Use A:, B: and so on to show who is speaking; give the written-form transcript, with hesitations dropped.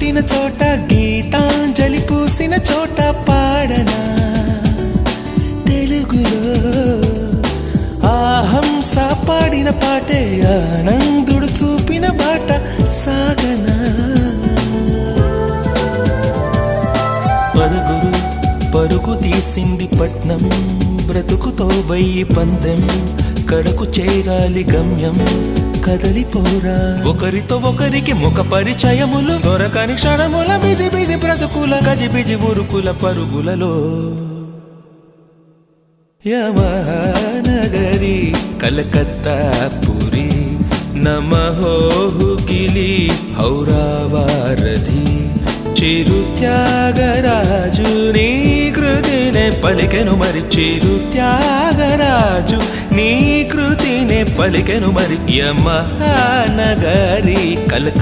A: పుట్టిన చోట గీతాంజలి పూసిన చోట పాడనా తెలుగులో ఆహంస పాడిన పాటే ఆనందుడు చూపిన బాట సాగనా పరుగురు పరుగు తీసింది పట్నం బ్రతుకుతో వెయ్యి పందెం కడకు చేరాలి గమ్యం కదలిపోరా ఒకరితో ఒకరికి ముఖ పరిచయములు దొరకని క్షణముల బిజి బిజి బ్రతుకుల గజిబిజి ఉరుకుల పరుగులలో యమనగరి కలకత్తా పురి నమహోహుగిలి హౌరావారధి చిరు త్యాగరాజు నీ కృతినే పలికెను మరి చిరు త్యాగరాజు నీ కృతినే పలికెను మరి యమనగరి కలకత్తా